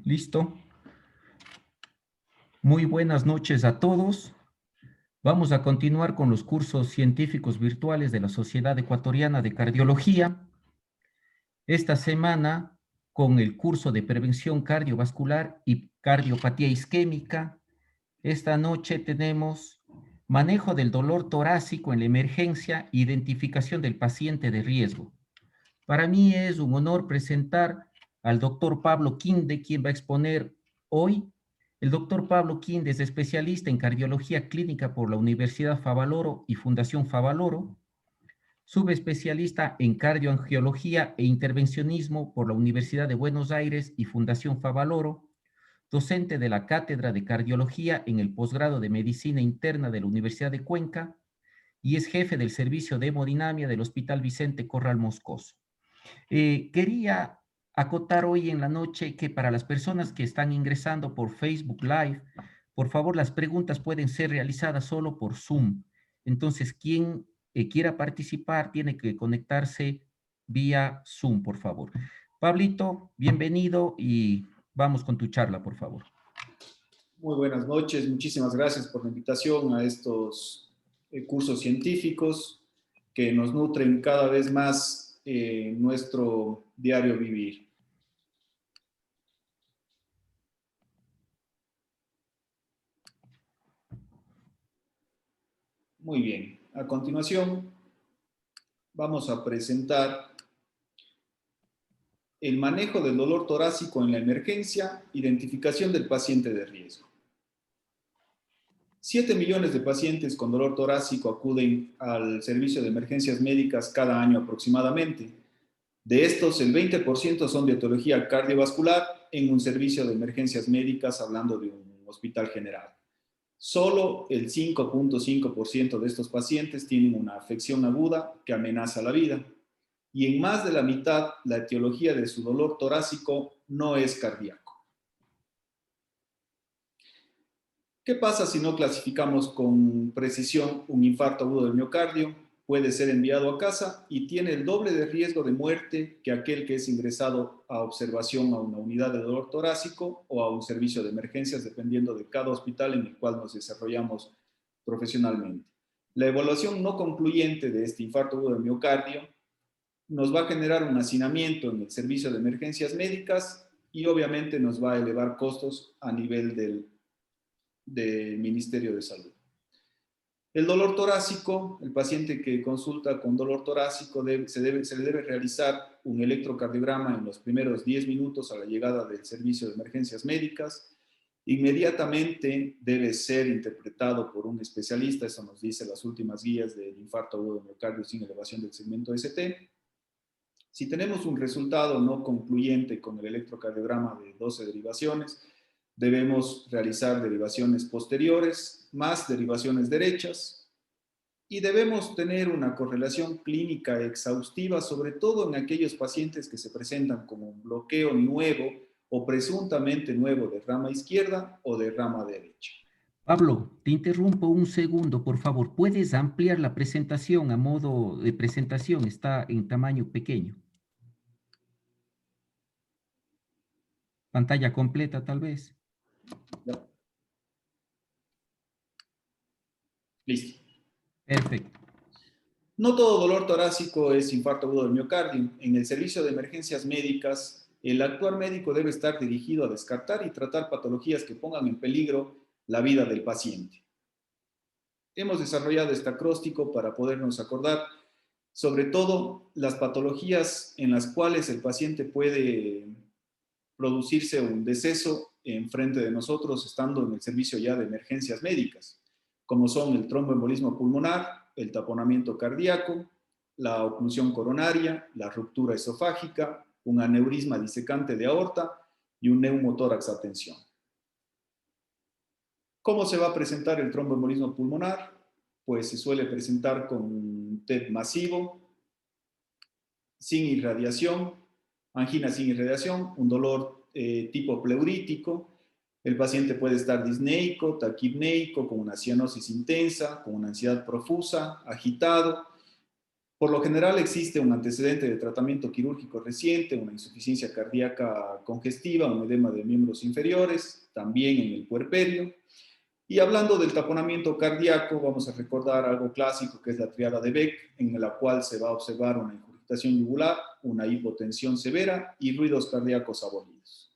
Listo. Muy buenas noches a todos. Vamos a continuar con los cursos científicos virtuales de la Sociedad Ecuatoriana de Cardiología. Esta semana con el curso de prevención cardiovascular y cardiopatía isquémica. Esta noche tenemos manejo del dolor torácico en la emergencia, identificación del paciente de riesgo. Para mí es un honor presentar al doctor Pablo Quinde, quien va a exponer hoy. El doctor Pablo Quinde es especialista en cardiología clínica por la Universidad Favaloro y Fundación Favaloro, subespecialista en cardioangiología e intervencionismo por la Universidad de Buenos Aires y Fundación Favaloro, docente de la Cátedra de Cardiología en el posgrado de Medicina Interna de la Universidad de Cuenca y es jefe del servicio de hemodinamia del Hospital Vicente Corral Moscoso. Quería acotar hoy en la noche que para las personas que están ingresando por Facebook Live, por favor, las preguntas pueden ser realizadas solo por Zoom. Entonces, quien quiera participar tiene que conectarse vía Zoom, por favor. Pablito, bienvenido y vamos con tu charla, por favor. Muy buenas noches, muchísimas gracias por la invitación a estos cursos científicos que nos nutren cada vez más nuestro diario vivir. Muy bien, a continuación vamos a presentar el manejo del dolor torácico en la emergencia, identificación del paciente de riesgo. 7 millones de pacientes con dolor torácico acuden al servicio de emergencias médicas cada año aproximadamente. De estos, el 20% son de etiología cardiovascular en un servicio de emergencias médicas, hablando de un hospital general. Solo el 5.5% de estos pacientes tienen una afección aguda que amenaza la vida. Y en más de la mitad, la etiología de su dolor torácico no es cardíaco. ¿Qué pasa si no clasificamos con precisión un infarto agudo del miocardio? Puede ser enviado a casa y tiene el doble de riesgo de muerte que aquel que es ingresado a observación a una unidad de dolor torácico o a un servicio de emergencias, dependiendo de cada hospital en el cual nos desarrollamos profesionalmente. La evaluación no concluyente de este infarto agudo del miocardio nos va a generar un hacinamiento en el servicio de emergencias médicas y obviamente nos va a elevar costos a nivel del Ministerio de Salud. El dolor torácico, el paciente que consulta con dolor torácico se le debe realizar un electrocardiograma en los primeros 10 minutos a la llegada del servicio de emergencias médicas. Inmediatamente debe ser interpretado por un especialista, eso nos dice las últimas guías del infarto agudo de miocardio sin elevación del segmento ST. Si tenemos un resultado no concluyente con el electrocardiograma de 12 derivaciones, debemos realizar derivaciones posteriores, más derivaciones derechas, y debemos tener una correlación clínica exhaustiva, sobre todo en aquellos pacientes que se presentan como un bloqueo nuevo o presuntamente nuevo de rama izquierda o de rama derecha. Pablo, te interrumpo un segundo, por favor. ¿Puedes ampliar la presentación a modo de presentación? Está en tamaño pequeño. Pantalla completa, tal vez. ¿Ya? Listo. Perfecto. No todo dolor torácico es infarto agudo del miocardio. En el servicio de emergencias médicas, el actuar médico debe estar dirigido a descartar y tratar patologías que pongan en peligro la vida del paciente. Hemos desarrollado este acróstico para podernos acordar sobre todo las patologías en las cuales el paciente puede producirse un deceso en frente de nosotros estando en el servicio ya de emergencias médicas, como son el tromboembolismo pulmonar, el taponamiento cardíaco, la oclusión coronaria, la ruptura esofágica, un aneurisma disecante de aorta y un neumotórax a tensión. ¿Cómo se va a presentar el tromboembolismo pulmonar? Pues se suele presentar con un TED masivo, sin irradiación, angina sin irradiación, un dolor tipo pleurítico. El paciente puede estar disneico, taquipneico, con una cianosis intensa, con una ansiedad profusa, agitado. Por lo general existe un antecedente de tratamiento quirúrgico reciente, una insuficiencia cardíaca congestiva, un edema de miembros inferiores, también en el puerperio. Y hablando del taponamiento cardíaco, vamos a recordar algo clásico que es la triada de Beck, en la cual se va a observar una ingurgitación yugular, una hipotensión severa y ruidos cardíacos abolidos.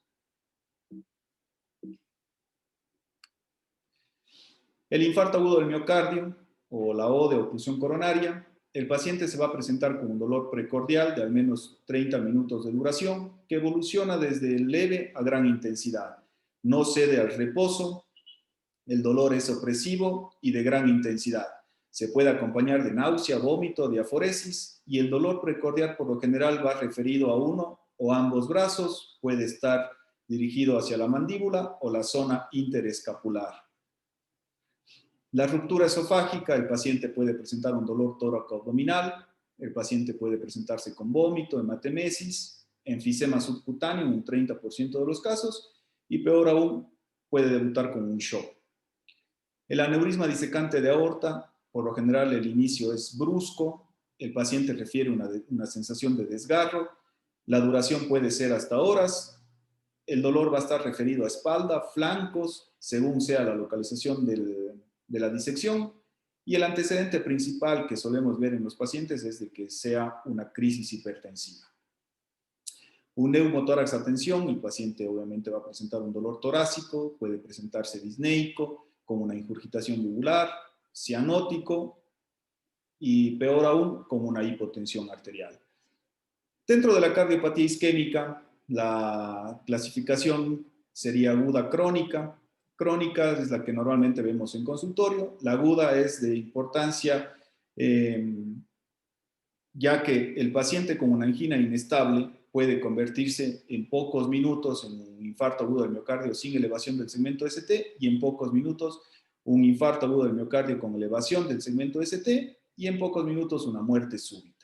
El infarto agudo del miocardio, o la O de oclusión coronaria, el paciente se va a presentar con un dolor precordial de al menos 30 minutos de duración, que evoluciona desde leve a gran intensidad. No cede al reposo, el dolor es opresivo y de gran intensidad. Se puede acompañar de náusea, vómito, diaforesis, y el dolor precordial por lo general va referido a uno o ambos brazos, puede estar dirigido hacia la mandíbula o la zona interescapular. La ruptura esofágica, el paciente puede presentar un dolor tóraco-abdominal, el paciente puede presentarse con vómito, hematemesis, enfisema subcutáneo en un 30% de los casos, y peor aún, puede debutar con un shock. El aneurisma disecante de aorta, por lo general el inicio es brusco, el paciente refiere una sensación de desgarro, la duración puede ser hasta horas, el dolor va a estar referido a espalda, flancos, según sea la localización de la disección, y el antecedente principal que solemos ver en los pacientes es de que sea una crisis hipertensiva. Un neumotórax a tensión, el paciente obviamente va a presentar un dolor torácico, puede presentarse disneico, con una ingurgitación yugular, cianótico y peor aún, con una hipotensión arterial. Dentro de la cardiopatía isquémica, la clasificación sería aguda crónica. Crónica es la que normalmente vemos en consultorio. La aguda es de importancia ya que el paciente con una angina inestable puede convertirse en pocos minutos en un infarto agudo del miocardio sin elevación del segmento ST y en pocos minutos un infarto agudo del miocardio con elevación del segmento ST y en pocos minutos una muerte súbita.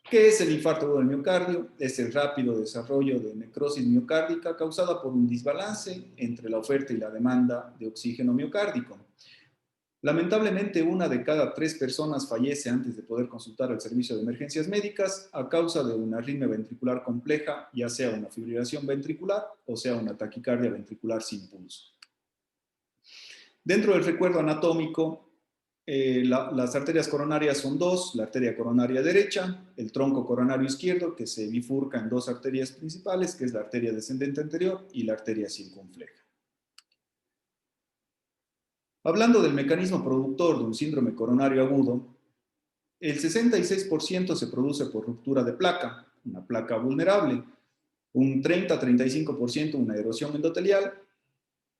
¿Qué es el infarto agudo del miocardio? Es el rápido desarrollo de necrosis miocárdica causada por un desbalance entre la oferta y la demanda de oxígeno miocárdico. Lamentablemente, 1 de cada 3 personas fallece antes de poder consultar al servicio de emergencias médicas a causa de una arritmia ventricular compleja, ya sea una fibrilación ventricular o sea una taquicardia ventricular sin pulso. Dentro del recuerdo anatómico, las arterias coronarias son 2, la arteria coronaria derecha, el tronco coronario izquierdo, que se bifurca en 2 arterias principales, que es la arteria descendente anterior y la arteria circunfleja. Hablando del mecanismo productor de un síndrome coronario agudo, el 66% se produce por ruptura de placa, una placa vulnerable, un 30-35% una erosión endotelial,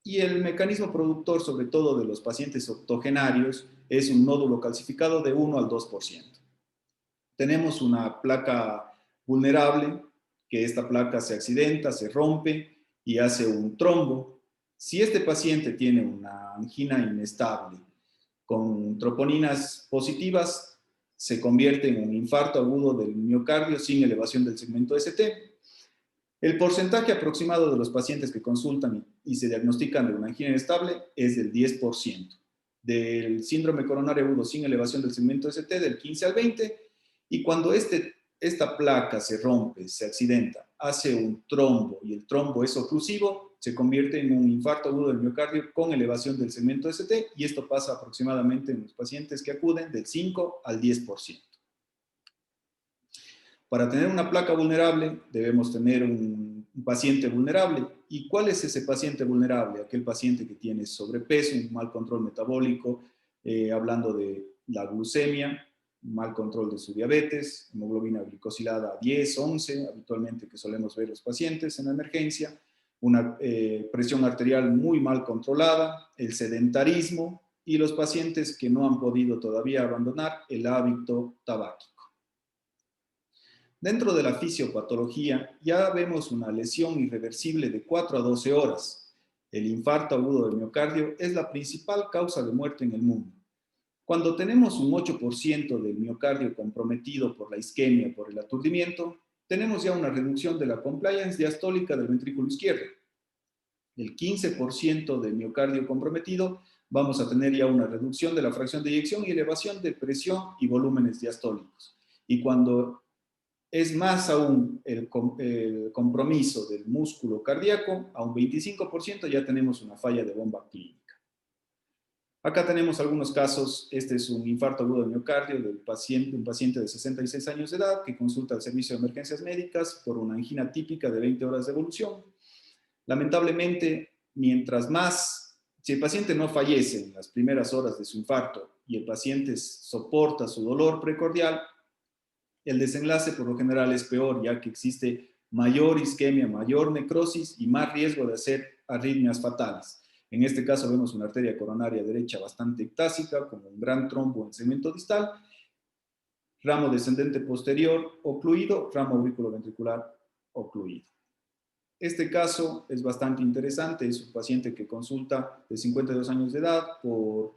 y el mecanismo productor, sobre todo de los pacientes octogenarios, es un nódulo calcificado de 1 al 2%. Tenemos una placa vulnerable, que esta placa se accidenta, se rompe y hace un trombo. Si este paciente tiene una angina inestable con troponinas positivas, se convierte en un infarto agudo del miocardio sin elevación del segmento ST. El porcentaje aproximado de los pacientes que consultan y se diagnostican de una angina inestable es del 10%. Del síndrome coronario agudo sin elevación del segmento ST, del 15 al 20%. Y cuando esta placa se rompe, se accidenta, hace un trombo y el trombo es oclusivo, se convierte en un infarto agudo del miocardio con elevación del segmento ST, y esto pasa aproximadamente en los pacientes que acuden del 5 al 10%. Para tener una placa vulnerable debemos tener un paciente vulnerable. ¿Y cuál es ese paciente vulnerable? Aquel paciente que tiene sobrepeso, un mal control metabólico, hablando de la glucemia, mal control de su diabetes, hemoglobina glicosilada 10, 11, habitualmente que solemos ver los pacientes en la emergencia, una presión arterial muy mal controlada, el sedentarismo y los pacientes que no han podido todavía abandonar el hábito tabáquico. Dentro de la fisiopatología ya vemos una lesión irreversible de 4 a 12 horas. El infarto agudo del miocardio es la principal causa de muerte en el mundo. Cuando tenemos un 8% del miocardio comprometido por la isquemia, por el aturdimiento, tenemos ya una reducción de la compliance diastólica del ventrículo izquierdo. El 15% del miocardio comprometido vamos a tener ya una reducción de la fracción de eyección y elevación de presión y volúmenes diastólicos. Y cuando es más aún el compromiso del músculo cardíaco, a un 25% ya tenemos una falla de bomba clínica. Acá tenemos algunos casos. Este es un infarto agudo de miocardio del paciente, un paciente de 66 años de edad que consulta al servicio de emergencias médicas por una angina típica de 20 horas de evolución. Lamentablemente, si el paciente no fallece en las primeras horas de su infarto y el paciente soporta su dolor precordial, el desenlace por lo general es peor, ya que existe mayor isquemia, mayor necrosis y más riesgo de hacer arritmias fatales. En este caso vemos una arteria coronaria derecha bastante ectásica, con un gran trombo en segmento distal, ramo descendente posterior ocluido, ramo auriculoventricular ocluido. Este caso es bastante interesante. Es un paciente que consulta de 52 años de edad por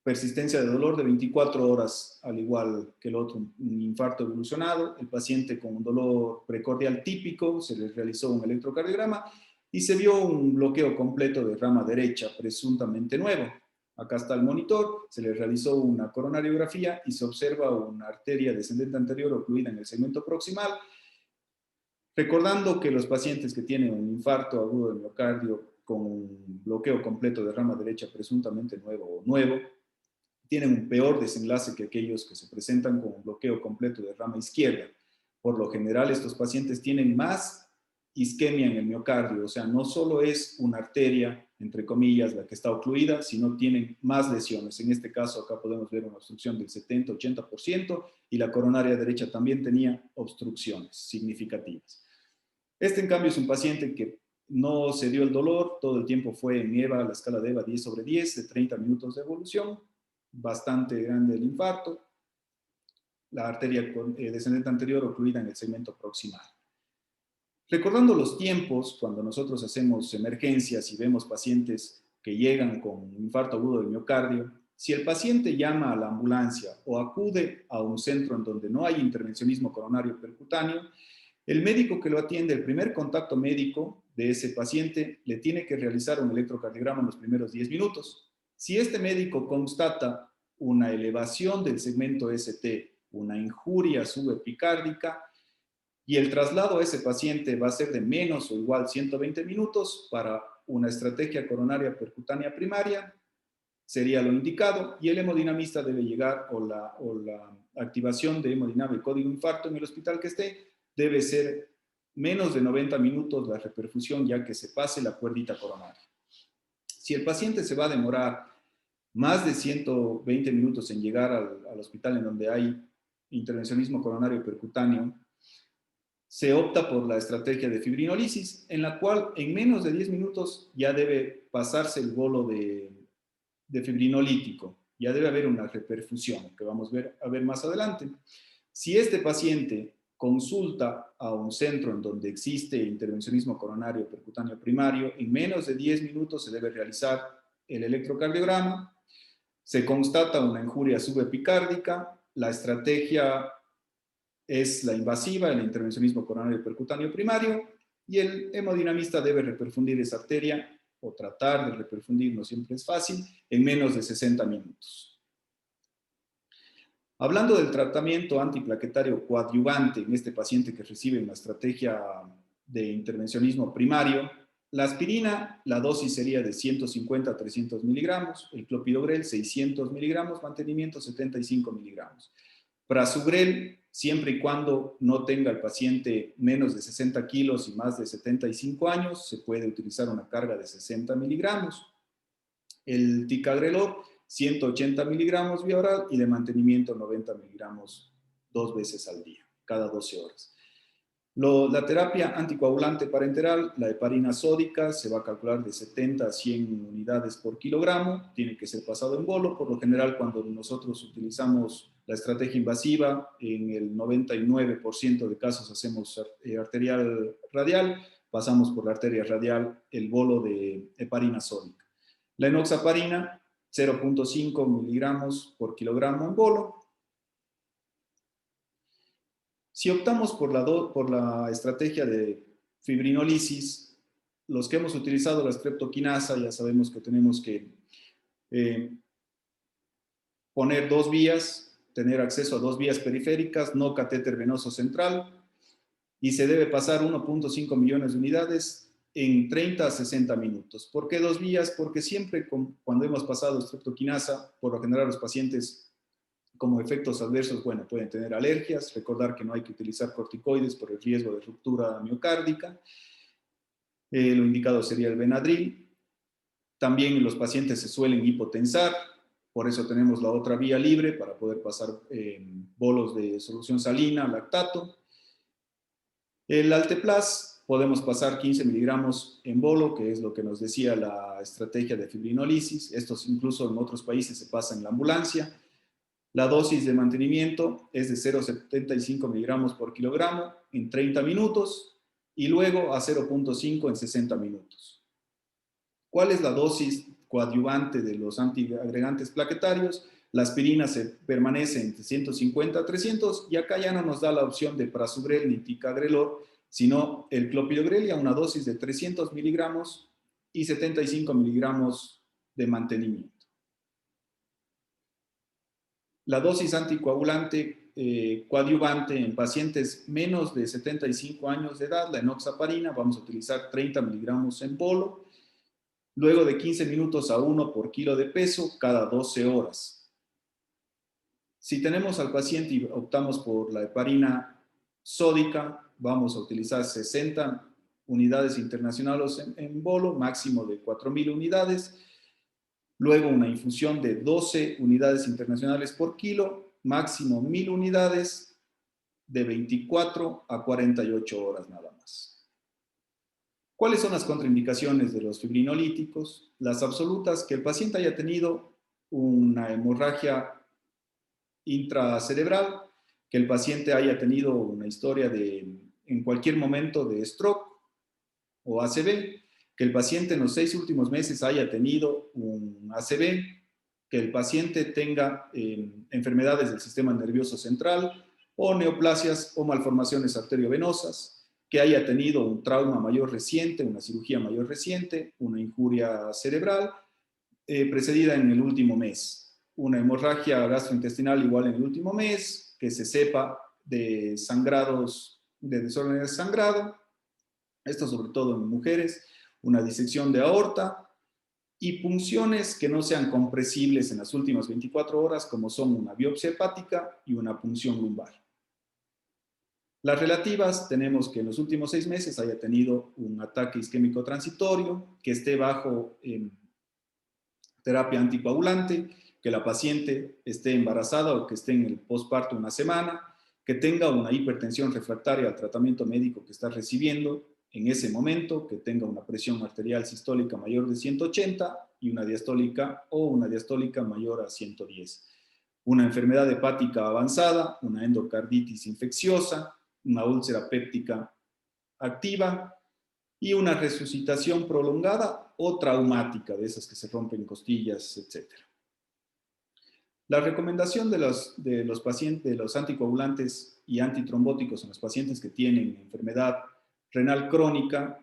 persistencia de dolor de 24 horas, al igual que el otro, un infarto evolucionado. El paciente con un dolor precordial típico, se le realizó un electrocardiograma y se vio un bloqueo completo de rama derecha, presuntamente nuevo. Acá está el monitor, se le realizó una coronariografía y se observa una arteria descendente anterior ocluida en el segmento proximal. Recordando que los pacientes que tienen un infarto agudo de miocardio con un bloqueo completo de rama derecha presuntamente nuevo, tienen un peor desenlace que aquellos que se presentan con un bloqueo completo de rama izquierda. Por lo general, estos pacientes tienen más isquemia en el miocardio, o sea, no solo es una arteria, entre comillas, la que está ocluida, sino tienen más lesiones. En este caso, acá podemos ver una obstrucción del 70-80% y la coronaria derecha también tenía obstrucciones significativas. Este, en cambio, es un paciente que no se dio el dolor, todo el tiempo fue en EVA, la escala de EVA 10/10, de 30 minutos de evolución, bastante grande el infarto, la arteria descendente anterior ocluida en el segmento proximal. Recordando los tiempos, cuando nosotros hacemos emergencias y vemos pacientes que llegan con un infarto agudo del miocardio, si el paciente llama a la ambulancia o acude a un centro en donde no hay intervencionismo coronario percutáneo, el médico que lo atiende, el primer contacto médico de ese paciente, le tiene que realizar un electrocardiograma en los primeros 10 minutos. Si este médico constata una elevación del segmento ST, una injuria subepicárdica, y el traslado a ese paciente va a ser de menos o igual 120 minutos para una estrategia coronaria percutánea primaria, sería lo indicado, y el hemodinamista debe llegar, o la activación de hemodinamia y código infarto en el hospital que esté, debe ser menos de 90 minutos la reperfusión, ya que se pase la cuerdita coronaria. Si el paciente se va a demorar más de 120 minutos en llegar al hospital en donde hay intervencionismo coronario percutáneo, se opta por la estrategia de fibrinolisis, en la cual en menos de 10 minutos ya debe pasarse el bolo de fibrinolítico, ya debe haber una reperfusión, que vamos a ver más adelante. Si este paciente consulta a un centro en donde existe intervencionismo coronario percutáneo primario, en menos de 10 minutos se debe realizar el electrocardiograma, se constata una injuria subepicárdica, la estrategia es la invasiva, el intervencionismo coronario percutáneo primario, y el hemodinamista debe reperfundir esa arteria, o tratar de reperfundir, no siempre es fácil, en menos de 60 minutos. Hablando del tratamiento antiplaquetario coadyuvante en este paciente que recibe una estrategia de intervencionismo primario, la aspirina, la dosis sería de 150 a 300 miligramos, el clopidogrel 600 miligramos, mantenimiento 75 miligramos. Prasugrel, siempre y cuando no tenga el paciente menos de 60 kilos y más de 75 años, se puede utilizar una carga de 60 miligramos. El ticagrelor, 180 miligramos vía oral, y de mantenimiento 90 miligramos 2 veces al día, cada 12 horas. La terapia anticoagulante parenteral, la heparina sódica, se va a calcular de 70 a 100 unidades por kilogramo, tiene que ser pasado en bolo. Por lo general, cuando nosotros utilizamos la estrategia invasiva, en el 99% de casos hacemos arterial radial, pasamos por la arteria radial el bolo de heparina sódica. La enoxaparina, 0.5 miligramos por kilogramo en bolo. Si optamos por la estrategia de fibrinolisis, los que hemos utilizado la streptokinasa, ya sabemos que tenemos que Poner 2 vías, tener acceso a 2 vías periféricas, no catéter venoso central, y se debe pasar 1.5 millones de unidades en 30 a 60 minutos. ¿Por qué 2 vías? Porque siempre cuando hemos pasado streptoquinasa, por lo general los pacientes como efectos adversos, bueno, pueden tener alergias, recordar que no hay que utilizar corticoides por el riesgo de ruptura miocárdica, lo indicado sería el Benadryl. También los pacientes se suelen hipotensar, por eso tenemos la otra vía libre para poder pasar bolos de solución salina, lactato. El Alteplas podemos pasar 15 miligramos en bolo, que es lo que nos decía la estrategia de fibrinolisis. Estos incluso en otros países se pasa en la ambulancia. La dosis de mantenimiento es de 0,75 miligramos por kilogramo en 30 minutos y luego a 0,5 en 60 minutos. ¿Cuál es la dosis coadyuvante de los antiagregantes plaquetarios? La aspirina se permanece entre 150 a 300 y acá ya no nos da la opción de prasugrel ni ticagrelor, sino el clopidogrel a una dosis de 300 miligramos y 75 miligramos de mantenimiento. La dosis anticoagulante coadyuvante en pacientes menos de 75 años de edad, la enoxaparina, vamos a utilizar 30 miligramos en bolo, luego de 15 minutos a 1 por kilo de peso cada 12 horas. Si tenemos al paciente y optamos por la heparina sódica, vamos a utilizar 60 unidades internacionales en bolo, máximo de 4.000 unidades. Luego una infusión de 12 unidades internacionales por kilo, máximo 1.000 unidades, de 24 a 48 horas nada más. ¿Cuáles son las contraindicaciones de los fibrinolíticos? Las absolutas, que el paciente haya tenido una hemorragia intracerebral, que el paciente haya tenido una historia en cualquier momento de stroke o ACV, que el paciente en los 6 últimos meses haya tenido un ACV, que el paciente tenga enfermedades del sistema nervioso central o neoplasias o malformaciones arteriovenosas, que haya tenido un trauma mayor reciente, una cirugía mayor reciente, una injuria cerebral precedida en el último mes, una hemorragia gastrointestinal igual en el último mes, que se sepa de sangrados, de desórdenes de sangrado, esto sobre todo en mujeres, una disección de aorta y punciones que no sean compresibles en las últimas 24 horas, como son una biopsia hepática y una punción lumbar. Las relativas, tenemos que en los últimos 6 meses haya tenido un ataque isquémico transitorio, que esté bajo terapia anticoagulante, que la paciente esté embarazada o que esté en el posparto una semana, que tenga una hipertensión refractaria al tratamiento médico que está recibiendo en ese momento, que tenga una presión arterial sistólica mayor de 180 y una diastólica o una diastólica mayor a 110. Una enfermedad hepática avanzada, una endocarditis infecciosa, una úlcera péptica activa y una resucitación prolongada o traumática, de esas que se rompen costillas, etc. La recomendación de los pacientes, de los anticoagulantes y antitrombóticos en los pacientes que tienen enfermedad renal crónica,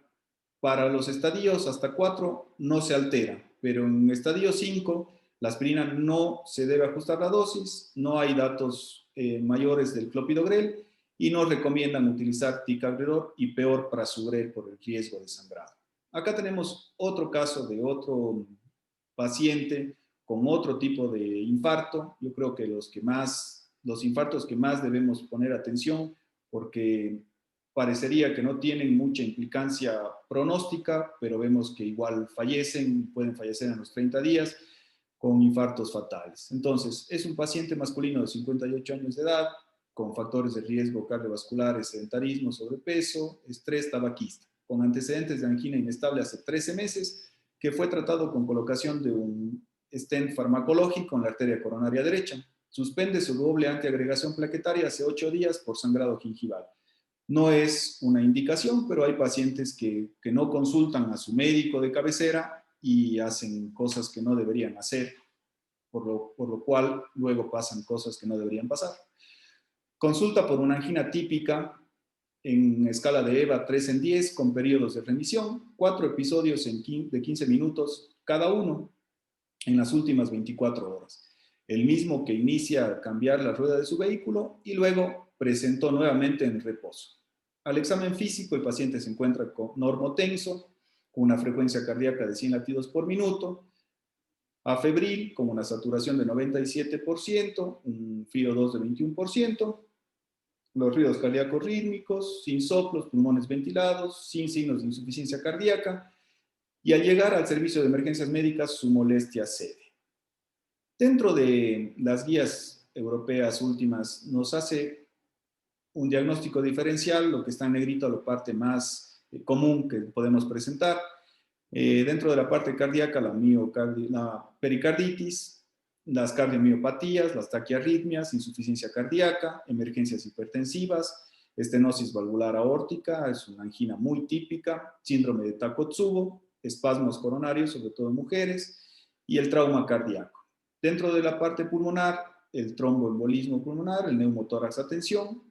para los estadios hasta 4 no se altera, pero en estadio 5 la aspirina no se debe ajustar la dosis, no hay datos mayores del clopidogrel y no recomiendan utilizar ticagrelor y peor prasugrel por el riesgo de sangrado. Acá tenemos otro caso de otro paciente con otro tipo de infarto. Yo creo que los infartos que más debemos poner atención, porque parecería que no tienen mucha implicancia pronóstica, pero vemos que igual pueden fallecer en los 30 días con infartos fatales. Entonces, es un paciente masculino de 58 años de edad, con factores de riesgo cardiovasculares, sedentarismo, sobrepeso, estrés, tabaquista, con antecedentes de angina inestable hace 13 meses, que fue tratado con colocación de un stent farmacológico en la arteria coronaria derecha. Suspende su doble antiagregación plaquetaria hace 8 días por sangrado gingival. No es una indicación, pero hay pacientes que no consultan a su médico de cabecera y hacen cosas que no deberían hacer, por lo cual luego pasan cosas que no deberían pasar. Consulta por una angina típica en escala de EVA 3 en 10 con periodos de remisión, 4 episodios de 15 minutos cada uno. en las últimas 24 horas. El mismo que inicia a cambiar la rueda de su vehículo y luego presentó nuevamente en reposo. Al examen físico, el paciente se encuentra con normotenso, con una frecuencia cardíaca de 100 latidos por minuto, afebril, con una saturación de 97%, un FiO2 de 21%, los ruidos cardíacos rítmicos, sin soplos, pulmones ventilados, sin signos de insuficiencia cardíaca, y al llegar al servicio de emergencias médicas, su molestia cede. Dentro de las guías europeas últimas, nos hace un diagnóstico diferencial, lo que está en negrito, la parte más común que podemos presentar. Dentro de la parte cardíaca, la pericarditis, las cardiomiopatías, las taquiarritmias, insuficiencia cardíaca, emergencias hipertensivas, estenosis valvular aórtica, es una angina muy típica, síndrome de Takotsubo, espasmos coronarios, sobre todo en mujeres, y el trauma cardíaco. Dentro de la parte pulmonar, el tromboembolismo pulmonar, el neumotórax a tensión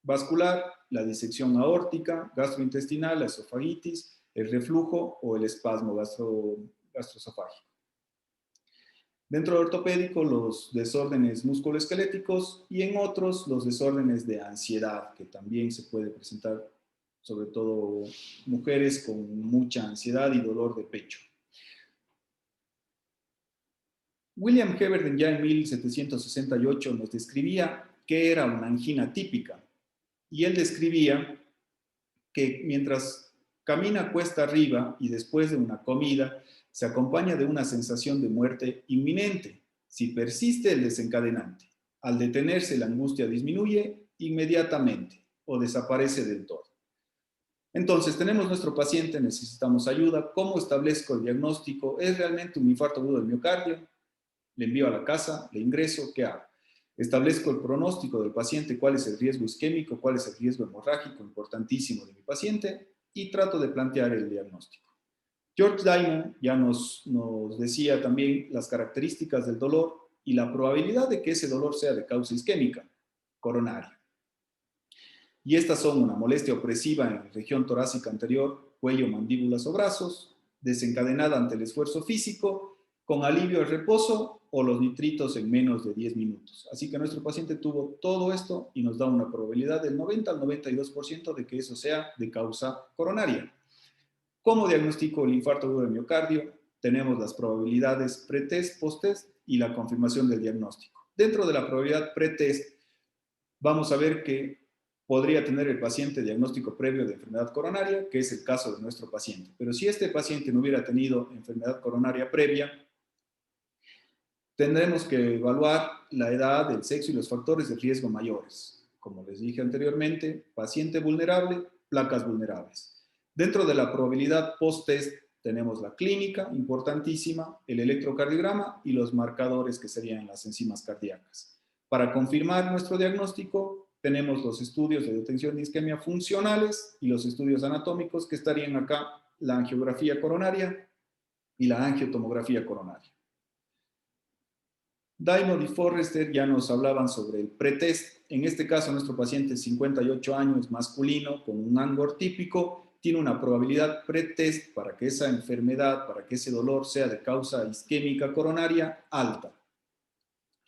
vascular, la disección aórtica, gastrointestinal, la esofagitis, el reflujo o el espasmo gastroesofágico. Dentro del ortopédico, los desórdenes musculoesqueléticos y en otros, los desórdenes de ansiedad, que también se puede presentar, sobre todo mujeres con mucha ansiedad y dolor de pecho. William Heberden ya en 1768 nos describía qué era una angina típica. Y él describía que mientras camina cuesta arriba y después de una comida, se acompaña de una sensación de muerte inminente. Si persiste el desencadenante, al detenerse la angustia disminuye inmediatamente o desaparece del todo. Entonces, tenemos nuestro paciente, necesitamos ayuda. ¿Cómo establezco el diagnóstico? ¿Es realmente un infarto agudo del miocardio? Le envío a la casa, le ingreso, ¿qué hago? Establezco el pronóstico del paciente, cuál es el riesgo isquémico, cuál es el riesgo hemorrágico, importantísimo de mi paciente, y trato de plantear el diagnóstico. George Diamond ya nos decía también las características del dolor y la probabilidad de que ese dolor sea de causa isquémica, coronaria. Y estas son una molestia opresiva en la región torácica anterior, cuello, mandíbulas o brazos, desencadenada ante el esfuerzo físico, con alivio al reposo o los nitritos en menos de 10 minutos. Así que nuestro paciente tuvo todo esto y nos da una probabilidad del 90 al 92% de que eso sea de causa coronaria. ¿Cómo diagnostico el infarto agudo del miocardio? Tenemos las probabilidades pretest, posttest y la confirmación del diagnóstico. Dentro de la probabilidad pretest, vamos a ver que podría tener el paciente diagnóstico previo de enfermedad coronaria, que es el caso de nuestro paciente. Pero si este paciente no hubiera tenido enfermedad coronaria previa, tendremos que evaluar la edad, el sexo y los factores de riesgo mayores. Como les dije anteriormente, paciente vulnerable, placas vulnerables. Dentro de la probabilidad post-test tenemos la clínica, importantísima, el electrocardiograma y los marcadores que serían las enzimas cardíacas. Para confirmar nuestro diagnóstico, tenemos los estudios de detección de isquemia funcionales y los estudios anatómicos que estarían acá, la angiografía coronaria y la angiotomografía coronaria. Diamond y Forrester ya nos hablaban sobre el pretest. En este caso, nuestro paciente de 58 años, masculino, con un angor típico, tiene una probabilidad pretest para que esa enfermedad, para que ese dolor sea de causa isquémica coronaria alta.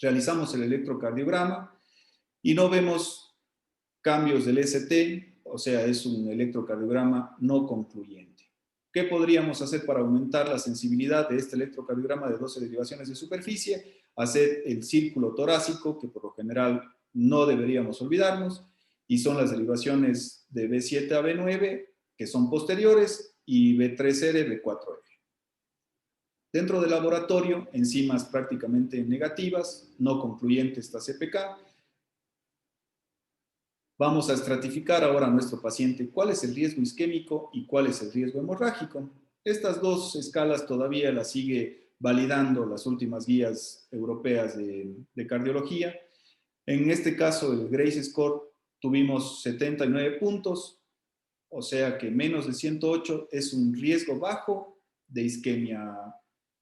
Realizamos el electrocardiograma y no vemos cambios del ST, o sea, es un electrocardiograma no concluyente. ¿Qué podríamos hacer para aumentar la sensibilidad de este electrocardiograma de 12 derivaciones de superficie? Hacer el círculo torácico, que por lo general no deberíamos olvidarnos, y son las derivaciones de B7 a B9, que son posteriores, y B3R, B4R. Dentro del laboratorio, enzimas prácticamente negativas, no concluyente esta CPK. Vamos a estratificar ahora a nuestro paciente cuál es el riesgo isquémico y cuál es el riesgo hemorrágico. Estas dos escalas todavía las sigue validando las últimas guías europeas de cardiología. En este caso, el Grace Score tuvimos 79 puntos, o sea que menos de 108 es un riesgo bajo de isquemia,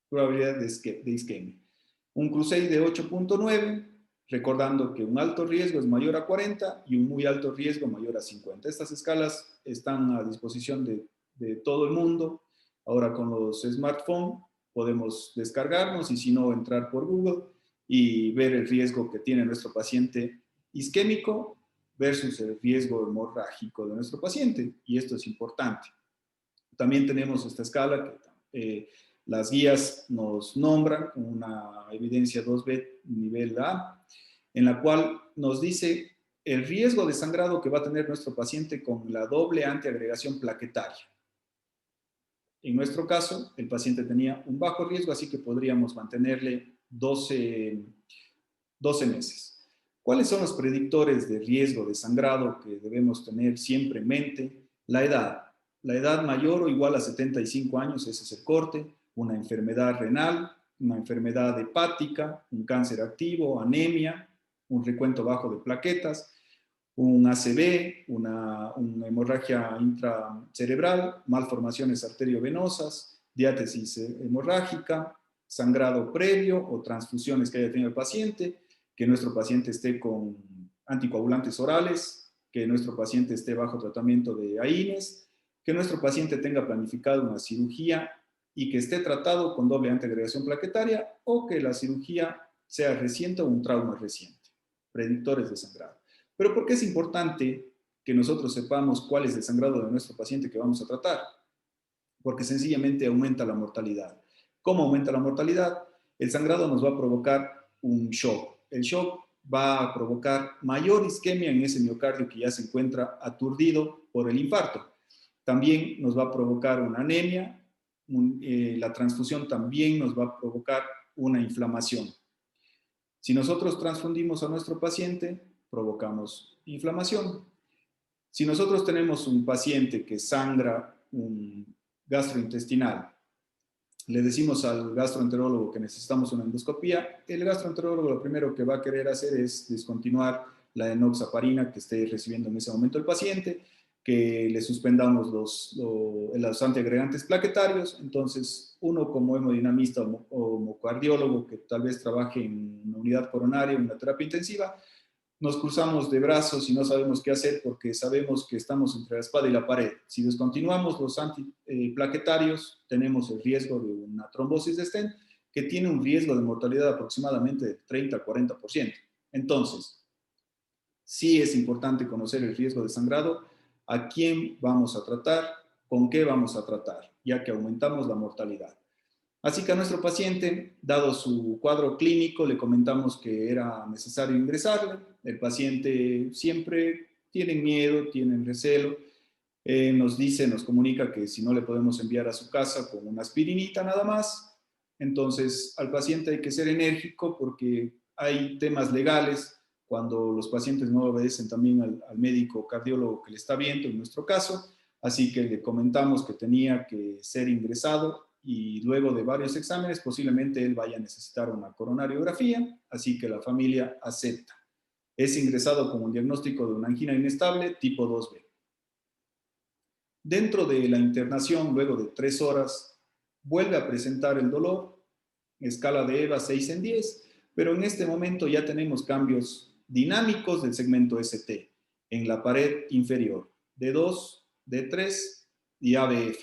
probabilidad de isquemia. Un CRUSADE de 8.9, recordando que un alto riesgo es mayor a 40 y un muy alto riesgo mayor a 50. Estas escalas están a disposición de todo el mundo. Ahora con los smartphones podemos descargarnos y si no, entrar por Google y ver el riesgo que tiene nuestro paciente isquémico versus el riesgo hemorrágico de nuestro paciente, y esto es importante. También tenemos esta escala que las guías nos nombran con una evidencia 2B nivel A, en la cual nos dice el riesgo de sangrado que va a tener nuestro paciente con la doble antiagregación plaquetaria. En nuestro caso, el paciente tenía un bajo riesgo, así que podríamos mantenerle 12 meses. ¿Cuáles son los predictores de riesgo de sangrado que debemos tener siempre en mente? La edad. La edad mayor o igual a 75 años, ese es el corte, una enfermedad renal, una enfermedad hepática, un cáncer activo, anemia, un recuento bajo de plaquetas, un ACV, una hemorragia intracerebral, malformaciones arteriovenosas, diátesis hemorrágica, sangrado previo o transfusiones que haya tenido el paciente, que nuestro paciente esté con anticoagulantes orales, que nuestro paciente esté bajo tratamiento de AINES, que nuestro paciente tenga planificado una cirugía y que esté tratado con doble antiagregación plaquetaria o que la cirugía sea reciente o un trauma reciente. Predictores de sangrado. Pero ¿por qué es importante que nosotros sepamos cuál es el sangrado de nuestro paciente que vamos a tratar? Porque sencillamente aumenta la mortalidad. ¿Cómo aumenta la mortalidad? El sangrado nos va a provocar un shock. El shock va a provocar mayor isquemia en ese miocardio que ya se encuentra aturdido por el infarto. También nos va a provocar una anemia. La transfusión también nos va a provocar una inflamación. Si nosotros transfundimos a nuestro paciente, provocamos inflamación. Si nosotros tenemos un paciente que sangra un gastrointestinal, le decimos al gastroenterólogo que necesitamos una endoscopía, el gastroenterólogo lo primero que va a querer hacer es descontinuar la enoxaparina que esté recibiendo en ese momento el paciente, que le suspendamos los antiagregantes plaquetarios. Entonces, uno como hemodinamista o hemocardiólogo que tal vez trabaje en una unidad coronaria, en una terapia intensiva, nos cruzamos de brazos y no sabemos qué hacer porque sabemos que estamos entre la espada y la pared. Si descontinuamos los antiplaquetarios, tenemos el riesgo de una trombosis de stent que tiene un riesgo de mortalidad aproximadamente de 30 a 40%. Entonces, sí es importante conocer el riesgo de sangrado, a quién vamos a tratar, con qué vamos a tratar, ya que aumentamos la mortalidad. Así que a nuestro paciente, dado su cuadro clínico, le comentamos que era necesario ingresarle. El paciente siempre tiene miedo, tiene recelo. Nos comunica que si no le podemos enviar a su casa con una aspirinita nada más. Entonces, al paciente hay que ser enérgico porque hay temas legales cuando los pacientes no obedecen también al médico cardiólogo que le está viendo, en nuestro caso. Así que le comentamos que tenía que ser ingresado y luego de varios exámenes posiblemente él vaya a necesitar una coronariografía, así que la familia acepta. Es ingresado con un diagnóstico de una angina inestable tipo 2B. Dentro de la internación, luego de 3 horas, vuelve a presentar el dolor, escala de EVA 6 en 10, pero en este momento ya tenemos cambios dinámicos del segmento ST en la pared inferior, D2, D3 y ABF.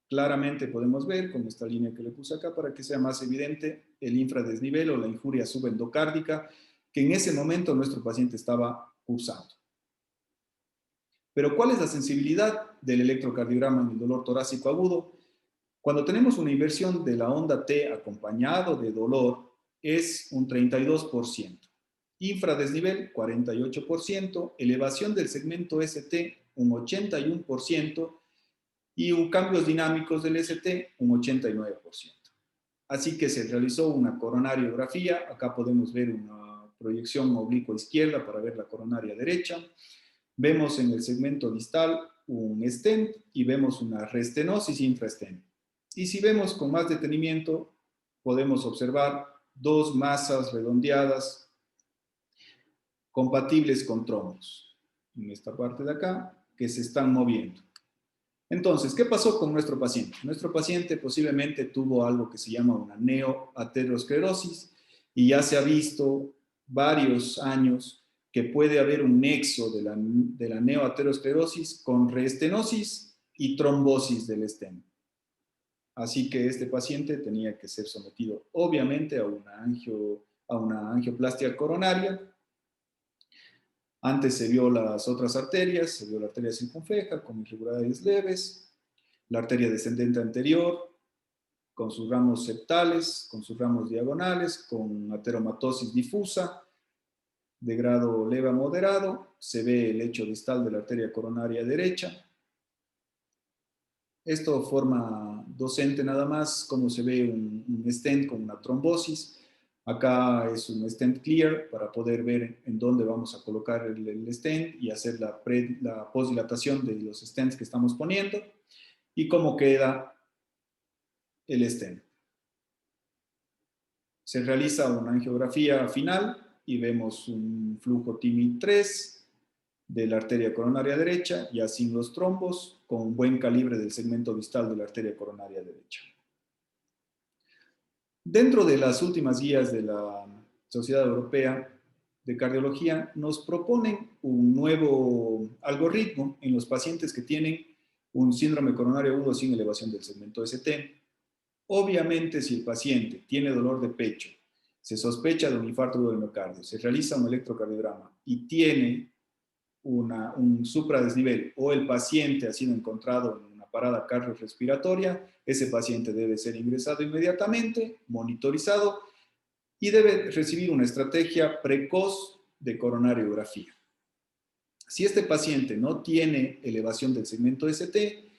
Claramente podemos ver con esta línea que le puse acá para que sea más evidente el infradesnivel o la injuria subendocárdica que en ese momento nuestro paciente estaba cursando. Pero ¿cuál es la sensibilidad del electrocardiograma en el dolor torácico agudo? Cuando tenemos una inversión de la onda T acompañado de dolor es un 32%, infradesnivel 48%, elevación del segmento ST un 81%, y cambios dinámicos del ST, un 89%. Así que se realizó una coronariografía, acá podemos ver una proyección oblicua izquierda para ver la coronaria derecha, vemos en el segmento distal un stent y vemos una restenosis infrastent. Y si vemos con más detenimiento, podemos observar dos masas redondeadas compatibles con trombos, en esta parte de acá, que se están moviendo. Entonces, ¿qué pasó con nuestro paciente? Nuestro paciente posiblemente tuvo algo que se llama una neoaterosclerosis y ya se ha visto varios años que puede haber un nexo de la neoaterosclerosis con reestenosis y trombosis del stent. Así que este paciente tenía que ser sometido, obviamente, a una angioplastia coronaria. Antes se vio las otras arterias, se vio la arteria circunfleja con irregularidades leves, la arteria descendente anterior, con sus ramos septales, con sus ramos diagonales, con ateromatosis difusa, de grado leve a moderado. Se ve el lecho distal de la arteria coronaria derecha. Esto forma docente nada más, como se ve un stent con una trombosis. Acá es un stent clear para poder ver en dónde vamos a colocar el stent y hacer la postdilatación de los stents que estamos poniendo y cómo queda el stent. Se realiza una angiografía final y vemos un flujo TIMI 3 de la arteria coronaria derecha, ya sin los trombos, con un buen calibre del segmento distal de la arteria coronaria derecha. Dentro de las últimas guías de la Sociedad Europea de Cardiología, nos proponen un nuevo algoritmo en los pacientes que tienen un síndrome coronario agudo sin elevación del segmento ST. Obviamente, si el paciente tiene dolor de pecho, se sospecha de un infarto agudo del miocardio, se realiza un electrocardiograma y tiene un supradesnivel o el paciente ha sido encontrado en una parada cardiorrespiratoria, ese paciente debe ser ingresado inmediatamente, monitorizado y debe recibir una estrategia precoz de coronariografía. Si este paciente no tiene elevación del segmento ST,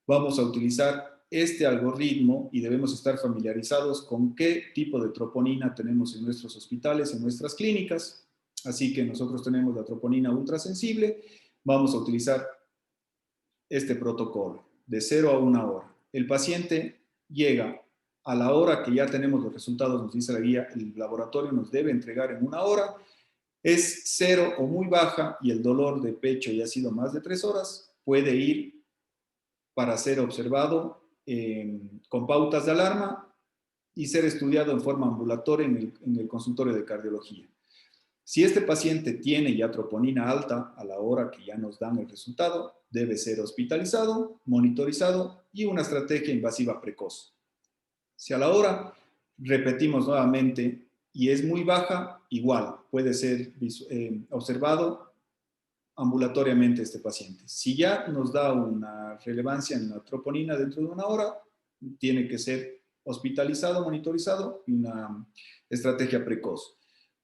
vamos a utilizar este algoritmo y debemos estar familiarizados con qué tipo de troponina tenemos en nuestros hospitales, en nuestras clínicas. Así que nosotros tenemos la troponina ultrasensible. Vamos a utilizar este protocolo de 0 a 1 hora. El paciente llega a la hora que ya tenemos los resultados, nos dice la guía, el laboratorio nos debe entregar en 1 hora. Es 0 o muy baja y el dolor de pecho ya ha sido más de 3 horas, puede ir para ser observado con pautas de alarma y ser estudiado en forma ambulatoria en el consultorio de cardiología. Si este paciente tiene ya troponina alta a la hora que ya nos dan el resultado, debe ser hospitalizado, monitorizado y una estrategia invasiva precoz. Si a la hora repetimos nuevamente y es muy baja, igual puede ser observado ambulatoriamente este paciente. Si ya nos da una relevancia en la troponina dentro de 1 hora, tiene que ser hospitalizado, monitorizado y una estrategia precoz.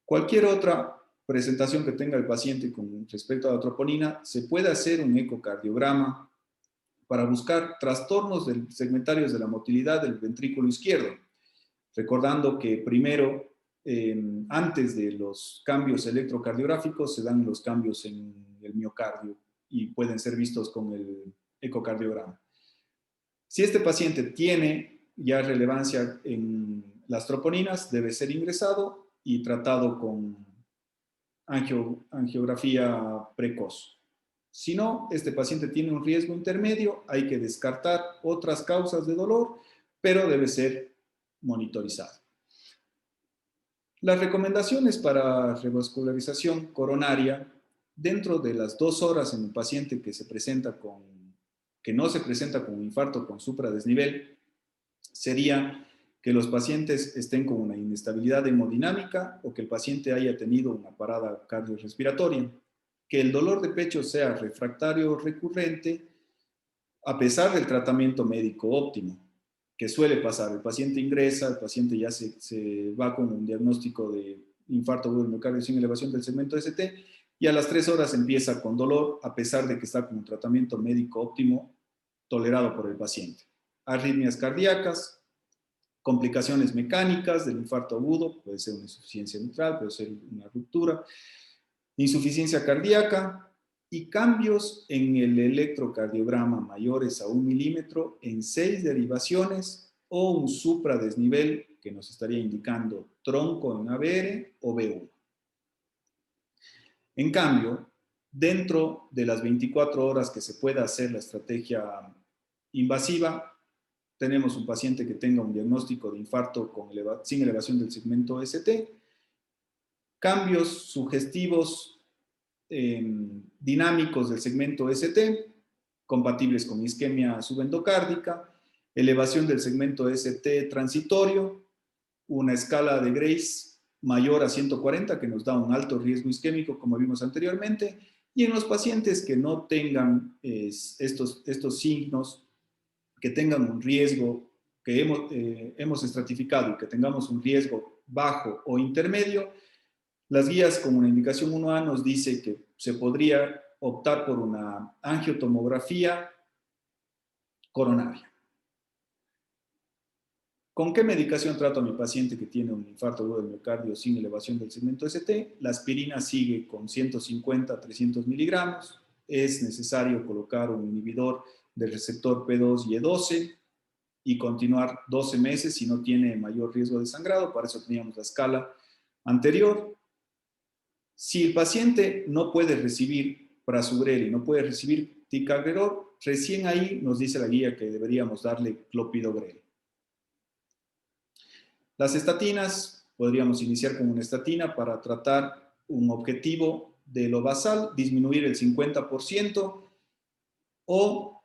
Cualquier otra presentación que tenga el paciente con respecto a la troponina, se puede hacer un ecocardiograma para buscar trastornos segmentarios de la motilidad del ventrículo izquierdo, recordando que primero, antes de los cambios electrocardiográficos, se dan los cambios en el miocardio y pueden ser vistos con el ecocardiograma. Si este paciente tiene ya relevancia en las troponinas, debe ser ingresado y tratado con angiografía precoz. Si no, este paciente tiene un riesgo intermedio, hay que descartar otras causas de dolor, pero debe ser monitorizado. Las recomendaciones para revascularización coronaria, dentro de las 2 horas en un paciente que no se presenta con un infarto con supradesnivel, sería que los pacientes estén con una inestabilidad hemodinámica o que el paciente haya tenido una parada cardiorrespiratoria, que el dolor de pecho sea refractario o recurrente a pesar del tratamiento médico óptimo, que suele pasar. El paciente ingresa, el paciente ya se va con un diagnóstico de infarto agudo del miocardio sin elevación del segmento ST y a las 3 horas empieza con dolor a pesar de que está con un tratamiento médico óptimo tolerado por el paciente. Arritmias cardíacas, complicaciones mecánicas del infarto agudo, puede ser una insuficiencia mitral, puede ser una ruptura, insuficiencia cardíaca y cambios en el electrocardiograma mayores a 1 milímetro en 6 derivaciones o un supradesnivel que nos estaría indicando tronco en ABR o B1. En cambio, dentro de las 24 horas que se pueda hacer la estrategia invasiva, tenemos un paciente que tenga un diagnóstico de infarto sin elevación del segmento ST, cambios sugestivos dinámicos del segmento ST, compatibles con isquemia subendocárdica, elevación del segmento ST transitorio, una escala de Grace mayor a 140, que nos da un alto riesgo isquémico, como vimos anteriormente, y en los pacientes que no tengan estos signos, que tengan un riesgo, que hemos estratificado y que tengamos un riesgo bajo o intermedio, las guías con una indicación 1A nos dice que se podría optar por una angiotomografía coronaria. ¿Con qué medicación trato a mi paciente que tiene un infarto agudo del miocardio sin elevación del segmento ST? La aspirina sigue con 150 a 300 miligramos. Es necesario colocar un inhibidor del receptor P2 y E12 y continuar 12 meses si no tiene mayor riesgo de sangrado. Para eso teníamos la escala anterior. Si el paciente no puede recibir prasugrel y no puede recibir ticagrelor, recién ahí nos dice la guía que deberíamos darle clopidogrel. Las estatinas, podríamos iniciar con una estatina para tratar un objetivo de lo basal, disminuir el 50% o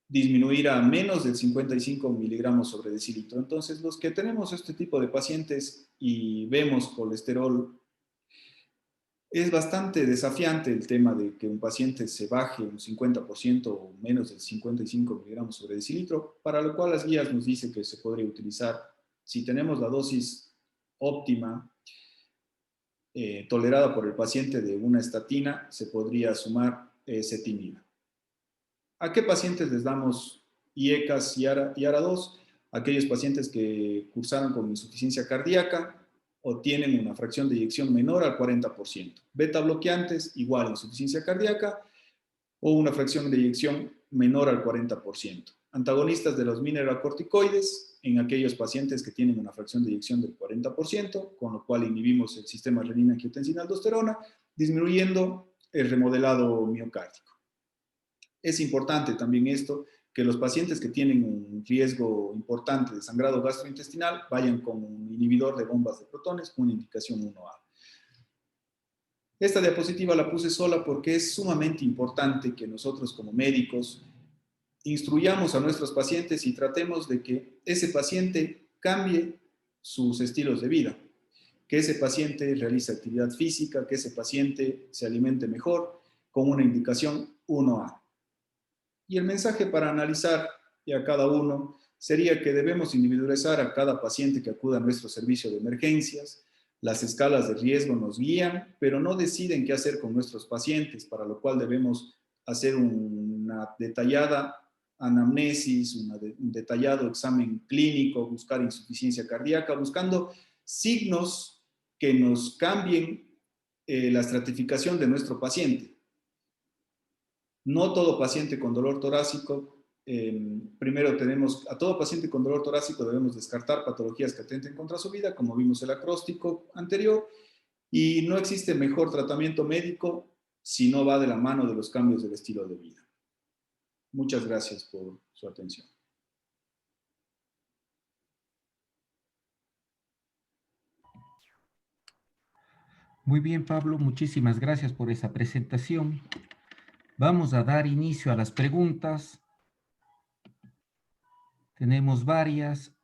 disminuir a menos del 55 miligramos sobre decilitro. Entonces, los que tenemos este tipo de pacientes y vemos colesterol, es bastante desafiante el tema de que un paciente se baje un 50% o menos del 55 miligramos sobre decilitro, para lo cual las guías nos dicen que se podría utilizar, si tenemos la dosis óptima tolerada por el paciente de una estatina, se podría sumar ezetimiba. ¿A qué pacientes les damos IECAS y ARA2? Aquellos pacientes que cursaron con insuficiencia cardíaca o tienen una fracción de eyección menor al 40%. Beta bloqueantes, igual insuficiencia cardíaca o una fracción de eyección menor al 40%. Antagonistas de los mineralocorticoides en aquellos pacientes que tienen una fracción de eyección del 40%, con lo cual inhibimos el sistema renina-angiotensina-aldosterona, disminuyendo el remodelado miocárdico. Es importante también esto, que los pacientes que tienen un riesgo importante de sangrado gastrointestinal vayan con un inhibidor de bombas de protones con una indicación 1A. Esta diapositiva la puse sola porque es sumamente importante que nosotros como médicos instruyamos a nuestros pacientes y tratemos de que ese paciente cambie sus estilos de vida, que ese paciente realice actividad física, que ese paciente se alimente mejor con una indicación 1A. Y el mensaje para analizar a cada uno sería que debemos individualizar a cada paciente que acuda a nuestro servicio de emergencias. Las escalas de riesgo nos guían, pero no deciden qué hacer con nuestros pacientes, para lo cual debemos hacer una detallada anamnesis, un detallado examen clínico, buscar insuficiencia cardíaca, buscando signos que nos cambien la estratificación de nuestro paciente. No todo paciente con dolor torácico, primero tenemos, a todo paciente con dolor torácico debemos descartar patologías que atenten contra su vida, como vimos el acróstico anterior, y no existe mejor tratamiento médico si no va de la mano de los cambios del estilo de vida. Muchas gracias por su atención. Muy bien, Pablo, muchísimas gracias por esa presentación. Vamos a dar inicio a las preguntas. Tenemos varias.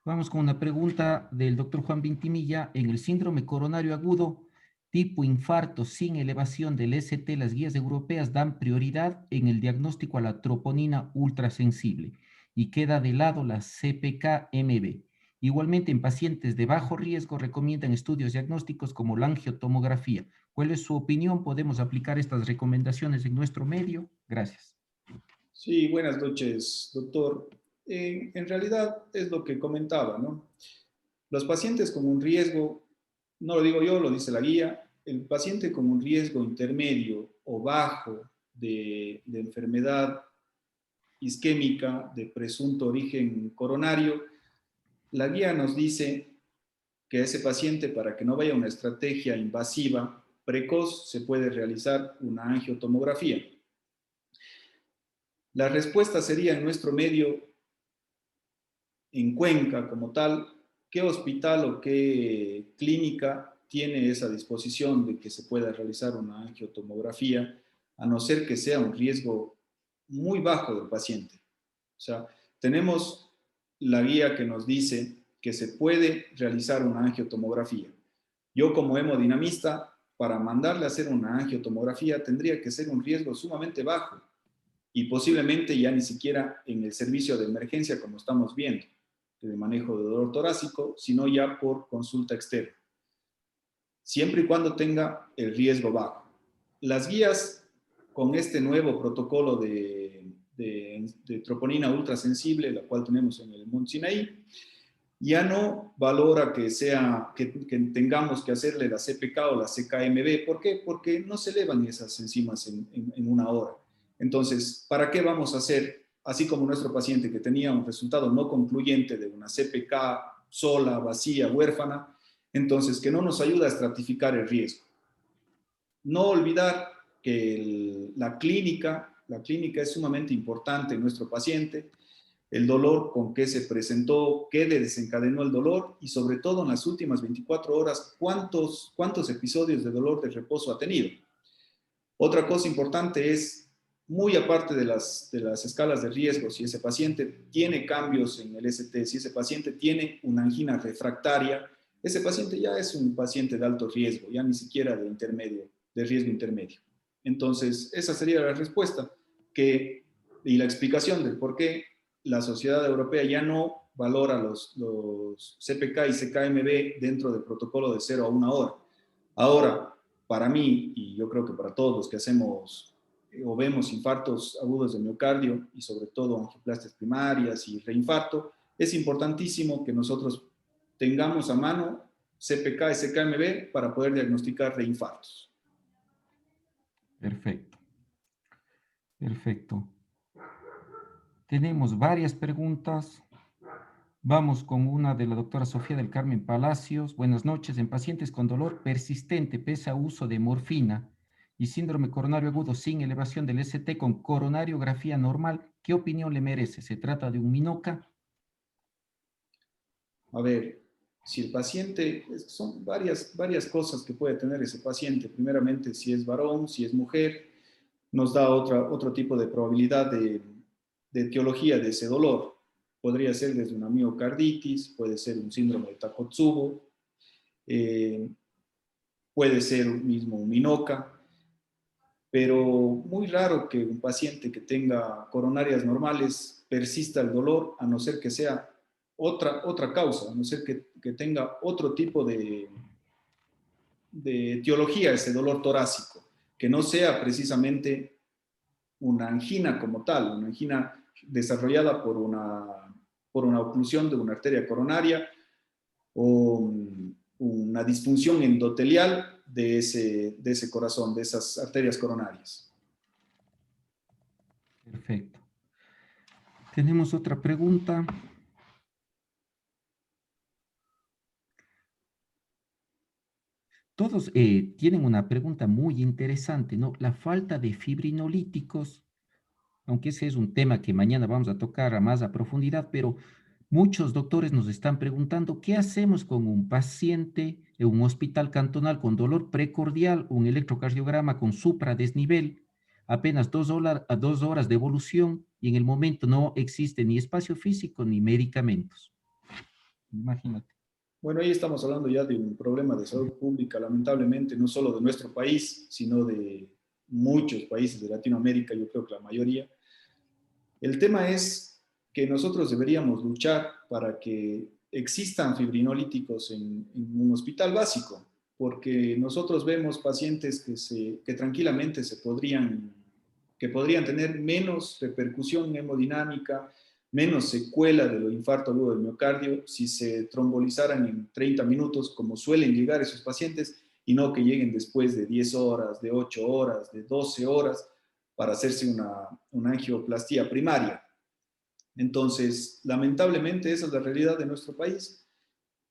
Vamos con una pregunta del doctor Juan Vintimilla. En el síndrome coronario agudo, tipo infarto sin elevación del ST, las guías europeas dan prioridad en el diagnóstico a la troponina ultrasensible y queda de lado la CPK-MB. Igualmente, en pacientes de bajo riesgo recomiendan estudios diagnósticos como la angiotomografía. ¿Cuál es su opinión? ¿Podemos aplicar estas recomendaciones en nuestro medio? Gracias. Sí, buenas noches, doctor. En realidad es lo que comentaba, ¿no? Los pacientes con un riesgo, no lo digo yo, lo dice la guía, el paciente con un riesgo intermedio o bajo de enfermedad isquémica de presunto origen coronario, la guía nos dice que ese paciente, para que no vaya a una estrategia invasiva precoz, se puede realizar una angiotomografía. La respuesta sería en nuestro medio, en Cuenca como tal, ¿qué hospital o qué clínica tiene esa disposición de que se pueda realizar una angiotomografía, a no ser que sea un riesgo muy bajo del paciente? O sea, tenemos la guía que nos dice que se puede realizar una angiotomografía. Yo como hemodinamista, para mandarle a hacer una angiotomografía tendría que ser un riesgo sumamente bajo y posiblemente ya ni siquiera en el servicio de emergencia como estamos viendo, de manejo de dolor torácico, sino ya por consulta externa, siempre y cuando tenga el riesgo bajo. Las guías con este nuevo protocolo de troponina ultrasensible, la cual tenemos en el Monte Sinaí, ya no valora que tengamos que hacerle la CPK o la CKMB. ¿Por qué? Porque no se elevan esas enzimas en una hora. Entonces, ¿para qué vamos a hacer, así como nuestro paciente que tenía un resultado no concluyente de una CPK sola, vacía, huérfana, entonces que no nos ayuda a estratificar el riesgo? No olvidar que la clínica es sumamente importante en nuestro paciente, el dolor con qué se presentó, qué le desencadenó el dolor y sobre todo en las últimas 24 horas, cuántos episodios de dolor de reposo ha tenido. Otra cosa importante es, muy aparte de las escalas de riesgo, si ese paciente tiene cambios en el ST, si ese paciente tiene una angina refractaria, ese paciente ya es un paciente de alto riesgo, ya ni siquiera de riesgo intermedio. Entonces, esa sería la respuesta y la explicación del por qué la sociedad europea ya no valora los CPK y CKMB dentro del protocolo de 0 a 1 hora. Ahora, para mí, y yo creo que para todos los que hacemos o vemos infartos agudos de miocardio y sobre todo angioplastias primarias y reinfarto, es importantísimo que nosotros tengamos a mano CPK y CKMB para poder diagnosticar reinfartos. Perfecto, perfecto. Tenemos varias preguntas. Vamos con una de la doctora Sofía del Carmen Palacios. Buenas noches. En pacientes con dolor persistente pese a uso de morfina y síndrome coronario agudo sin elevación del ST con coronariografía normal, ¿qué opinión le merece? ¿Se trata de un MINOCA? A ver, si el paciente, son varias cosas que puede tener ese paciente. Primeramente, si es varón, si es mujer, nos da otro tipo de probabilidad de etiología de ese dolor. Podría ser desde una miocarditis, puede ser un síndrome de Takotsubo, puede ser mismo un MINOCA, pero muy raro que un paciente que tenga coronarias normales persista el dolor, a no ser que sea otra causa, a no ser que tenga otro tipo de etiología ese dolor torácico, que no sea precisamente una angina como tal, una angina desarrollada por una oclusión de una arteria coronaria o una disfunción endotelial de ese corazón, de esas arterias coronarias. Perfecto. Tenemos otra pregunta. Todos tienen una pregunta muy interesante, ¿no? La falta de fibrinolíticos, aunque ese es un tema que mañana vamos a tocar a más a profundidad, pero muchos doctores nos están preguntando, ¿qué hacemos con un paciente en un hospital cantonal con dolor precordial, un electrocardiograma con supradesnivel, apenas 2 horas de evolución y en el momento no existe ni espacio físico ni medicamentos? Imagínate. Bueno, ahí estamos hablando ya de un problema de salud pública, lamentablemente, no solo de nuestro país, sino de muchos países de Latinoamérica, yo creo que la mayoría. El tema es que nosotros deberíamos luchar para que existan fibrinolíticos en un hospital básico, porque nosotros vemos pacientes que tranquilamente que podrían tener menos repercusión hemodinámica, menos secuela de lo infarto agudo del miocardio si se trombolizaran en 30 minutos, como suelen llegar esos pacientes, y no que lleguen después de 10 horas, de 8 horas, de 12 horas, para hacerse una angioplastía primaria. Entonces, lamentablemente, esa es la realidad de nuestro país,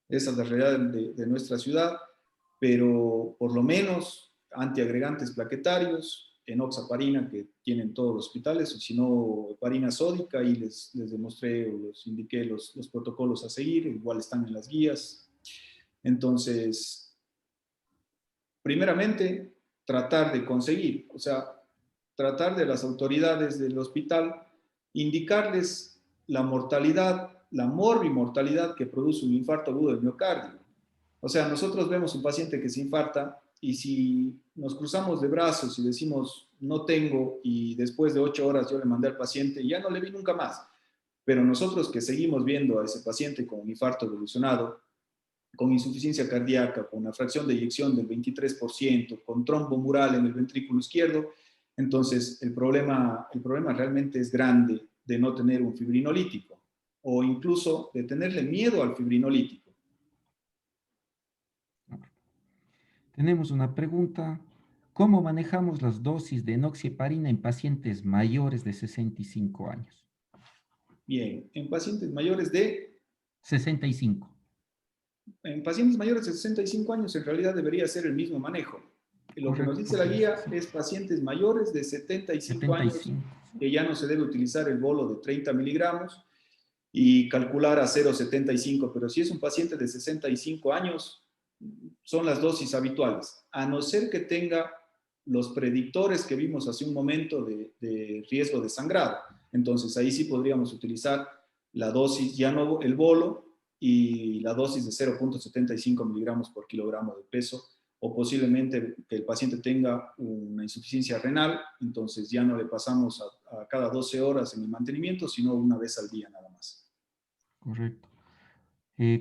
esa es la realidad de nuestra ciudad, pero por lo menos antiagregantes plaquetarios, enoxaparina que tienen todos los hospitales, o si no, heparina sódica, y les demostré o les indiqué los protocolos a seguir, igual están en las guías. Entonces, primeramente, tratar de conseguir, o sea, tratar de las autoridades del hospital indicarles la mortalidad, la morbimortalidad que produce un infarto agudo del miocardio. O sea, nosotros vemos un paciente que se infarta y si nos cruzamos de brazos y decimos no tengo y después de 8 horas yo le mandé al paciente y ya no le vi nunca más. Pero nosotros que seguimos viendo a ese paciente con un infarto evolucionado, con insuficiencia cardíaca, con una fracción de eyección del 23%, con trombo mural en el ventrículo izquierdo, entonces el problema realmente es grande de no tener un fibrinolítico o incluso de tenerle miedo al fibrinolítico. Tenemos una pregunta. ¿Cómo manejamos las dosis de enoxaparina en pacientes mayores de 65 años? Bien, en pacientes mayores de 65. En pacientes mayores de 65 años en realidad debería ser el mismo manejo. Lo que nos Correcto, dice la porque guía es pacientes mayores de 75 años 75. que ya no se debe utilizar el bolo de 30 miligramos y calcular a 0,75, pero si es un paciente de 65 años, son las dosis habituales, a no ser que tenga los predictores que vimos hace un momento de riesgo de sangrado. Entonces ahí sí podríamos utilizar la dosis, ya no el bolo, y la dosis de 0,75 miligramos por kilogramo de peso, o posiblemente que el paciente tenga una insuficiencia renal, entonces ya no le pasamos a cada 12 horas en el mantenimiento, sino una vez al día nada más. Correcto.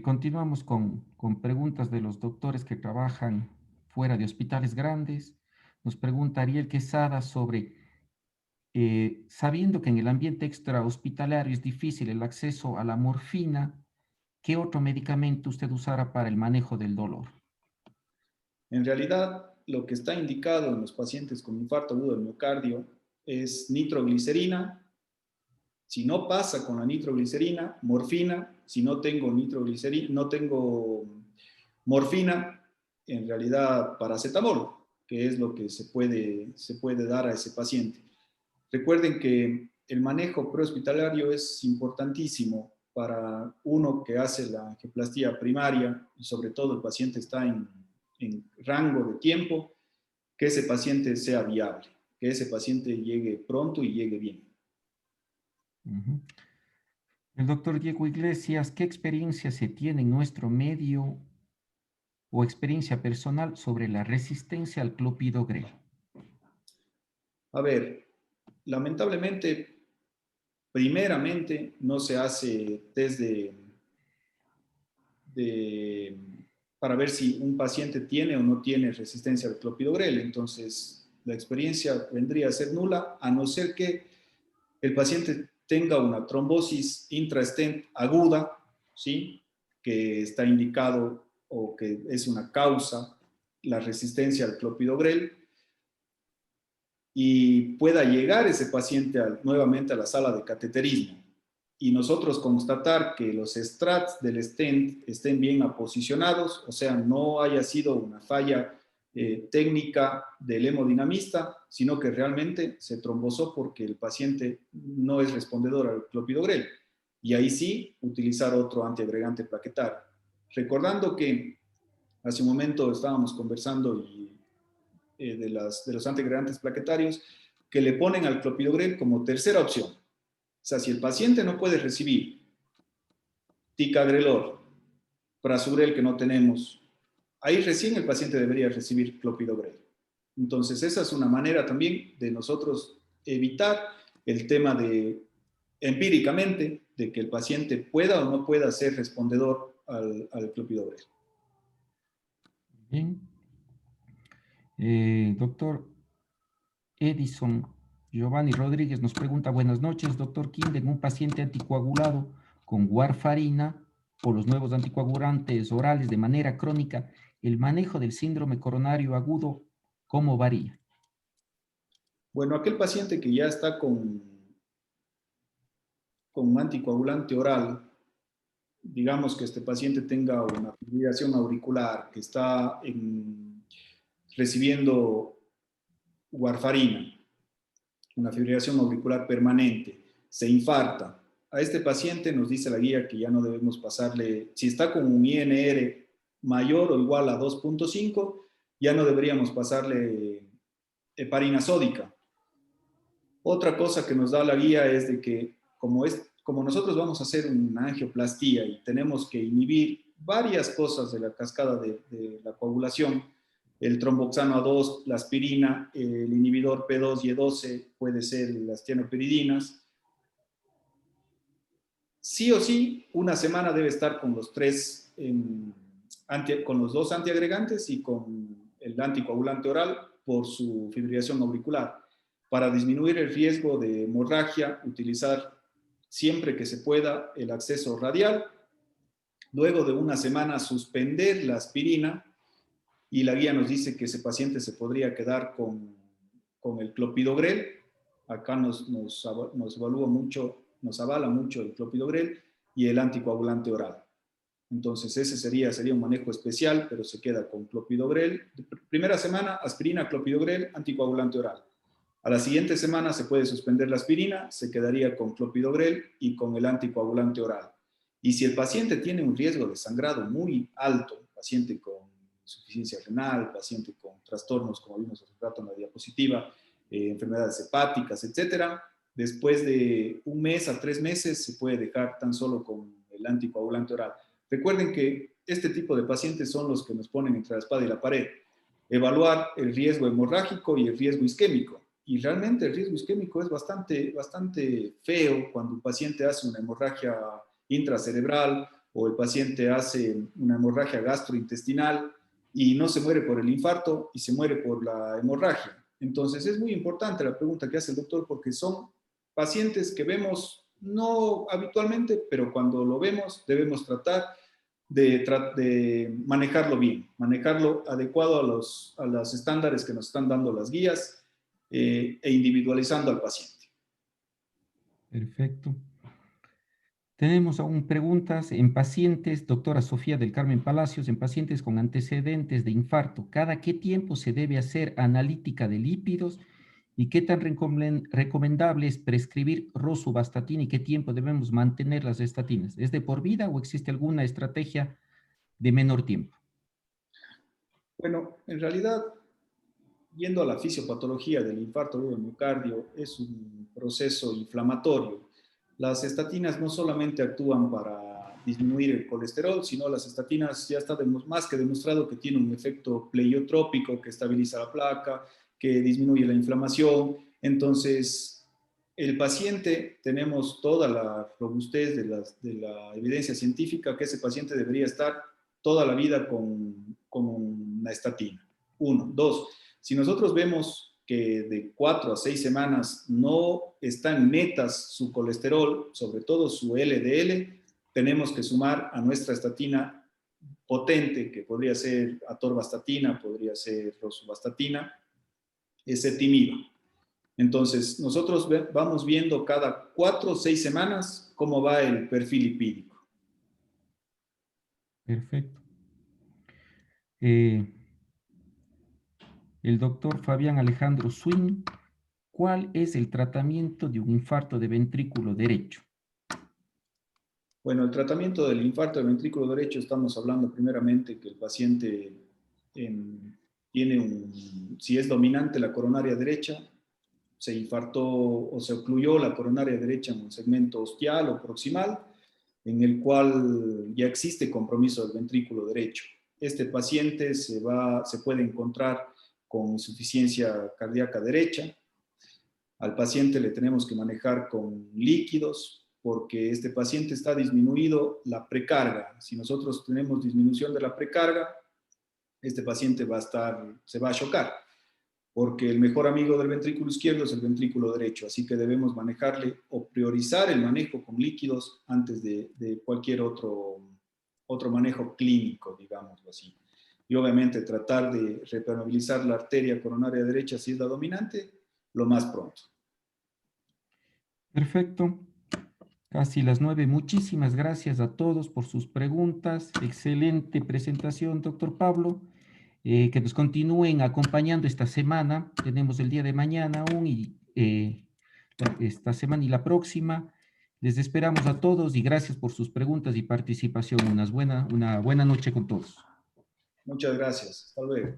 Continuamos con preguntas de los doctores que trabajan fuera de hospitales grandes. Nos pregunta Ariel Quesada sobre, sabiendo que en el ambiente extrahospitalario es difícil el acceso a la morfina, ¿qué otro medicamento usted usará para el manejo del dolor? En realidad, lo que está indicado en los pacientes con infarto agudo del miocardio es nitroglicerina. Si no pasa con la nitroglicerina, morfina. Si no tengo nitroglicerina, no tengo morfina, en realidad paracetamol, que es lo que se puede dar a ese paciente. Recuerden que el manejo prehospitalario es importantísimo para uno que hace la angioplastía primaria y sobre todo el paciente está en rango de tiempo, que ese paciente sea viable, que ese paciente llegue pronto y llegue bien. Ujú. El doctor Diego Iglesias, ¿qué experiencia se tiene en nuestro medio o experiencia personal sobre la resistencia al clopidogrel? A ver, lamentablemente, primeramente no se hace test de, para ver si un paciente tiene o no tiene resistencia al clopidogrel. Entonces, la experiencia vendría a ser nula, a no ser que el paciente tenga una trombosis intrastent aguda, ¿sí? Que está indicado o que es una causa, la resistencia al clopidogrel, y pueda llegar ese paciente nuevamente a la sala de cateterismo y nosotros constatar que los strats del stent estén bien aposicionados, o sea, no haya sido una falla técnica del hemodinamista, sino que realmente se trombosó porque el paciente no es respondedor al clopidogrel. Y ahí sí, utilizar otro antiagregante plaquetario. Recordando que hace un momento estábamos conversando de los antiagregantes plaquetarios que le ponen al clopidogrel como tercera opción. O sea, si el paciente no puede recibir ticagrelor, prasugrel que no tenemos, ahí recién el paciente debería recibir clopidogrel. Entonces, esa es una manera también de nosotros evitar el tema de, empíricamente, de que el paciente pueda o no pueda ser respondedor al clopidogrel. Bien. Doctor Edison Giovanni Rodríguez nos pregunta, buenas noches, doctor Kinden, un paciente anticoagulado con warfarina o los nuevos anticoagulantes orales de manera crónica, el manejo del síndrome coronario agudo, ¿cómo varía? Bueno, aquel paciente que ya está con un anticoagulante oral, digamos que este paciente tenga una fibrilación auricular, que está recibiendo warfarina, una fibrilación auricular permanente, se infarta. A este paciente nos dice la guía que ya no debemos pasarle, si está con un INR mayor o igual a 2.5, ya no deberíamos pasarle heparina sódica. Otra cosa que nos da la guía es de que como como nosotros vamos a hacer una angioplastía y tenemos que inhibir varias cosas de la cascada de la coagulación, el tromboxano A2, la aspirina, el inhibidor P2 y E12 puede ser las tienopiridinas. Sí o sí, una semana debe estar con los tres, con los dos antiagregantes y con el anticoagulante oral por su fibrilación auricular. Para disminuir el riesgo de hemorragia, utilizar siempre que se pueda el acceso radial. Luego de una semana, suspender la aspirina y la guía nos dice que ese paciente se podría quedar con el clopidogrel. Acá nos evalúa mucho, nos avala mucho el clopidogrel y el anticoagulante oral. Entonces ese sería un manejo especial, pero se queda con clopidogrel. Primera semana, aspirina, clopidogrel, anticoagulante oral. A la siguiente semana se puede suspender la aspirina, se quedaría con clopidogrel y con el anticoagulante oral. Y si el paciente tiene un riesgo de sangrado muy alto, paciente con insuficiencia renal, paciente con trastornos, como vimos hace un rato en la diapositiva, enfermedades hepáticas, etcétera, después de 1 mes a 3 meses se puede dejar tan solo con el anticoagulante oral. Recuerden que este tipo de pacientes son los que nos ponen entre la espada y la pared. Evaluar el riesgo hemorrágico y el riesgo isquémico. Y realmente el riesgo isquémico es bastante feo cuando un paciente hace una hemorragia intracerebral o el paciente hace una hemorragia gastrointestinal y no se muere por el infarto y se muere por la hemorragia. Entonces es muy importante la pregunta que hace el doctor porque son pacientes que vemos no habitualmente, pero cuando lo vemos debemos tratar de manejarlo bien, manejarlo adecuado a los estándares que nos están dando las guías e individualizando al paciente. Perfecto. Tenemos aún preguntas en pacientes, doctora Sofía del Carmen Palacios, en pacientes con antecedentes de infarto. ¿Cada qué tiempo se debe hacer analítica de lípidos y qué tan recomendable es prescribir rosuvastatina y qué tiempo debemos mantener las estatinas? ¿Es de por vida o existe alguna estrategia de menor tiempo? Bueno, en realidad, yendo a la fisiopatología del infarto agudo de miocardio, es un proceso inflamatorio. Las estatinas no solamente actúan para disminuir el colesterol, sino las estatinas ya está más que demostrado que tienen un efecto pleiotrópico que estabiliza la placa, que disminuye la inflamación. Entonces, el paciente, tenemos toda la robustez de la evidencia científica que ese paciente debería estar toda la vida con una estatina. 1. 2. Si nosotros vemos que de 4 a 6 semanas no está en metas su colesterol, sobre todo su LDL, tenemos que sumar a nuestra estatina potente, que podría ser atorvastatina, podría ser rosuvastatina, ezetimiba. Entonces, nosotros vamos viendo cada 4 o 6 semanas cómo va el perfil lipídico. Perfecto. El doctor Fabián Alejandro Swing, ¿cuál es el tratamiento de un infarto de ventrículo derecho? Bueno, el tratamiento del infarto del ventrículo derecho, estamos hablando primeramente que el paciente tiene si es dominante la coronaria derecha, se infartó o se ocluyó la coronaria derecha en un segmento ostial o proximal, en el cual ya existe compromiso del ventrículo derecho. Este paciente se puede encontrar con insuficiencia cardíaca derecha. Al paciente le tenemos que manejar con líquidos porque este paciente está disminuido la precarga. Si nosotros tenemos disminución de la precarga, este paciente se va a chocar porque el mejor amigo del ventrículo izquierdo es el ventrículo derecho, así que debemos manejarle o priorizar el manejo con líquidos antes de cualquier otro manejo clínico, digámoslo así. Y obviamente tratar de repermeabilizar la arteria coronaria derecha si es la dominante, lo más pronto. Perfecto. Casi las 9. Muchísimas gracias a todos por sus preguntas. Excelente presentación, doctor Pablo. Que nos continúen acompañando esta semana. Tenemos el día de mañana aún y esta semana y la próxima. Les esperamos a todos y gracias por sus preguntas y participación. Una buena noche con todos. Muchas gracias. Hasta luego.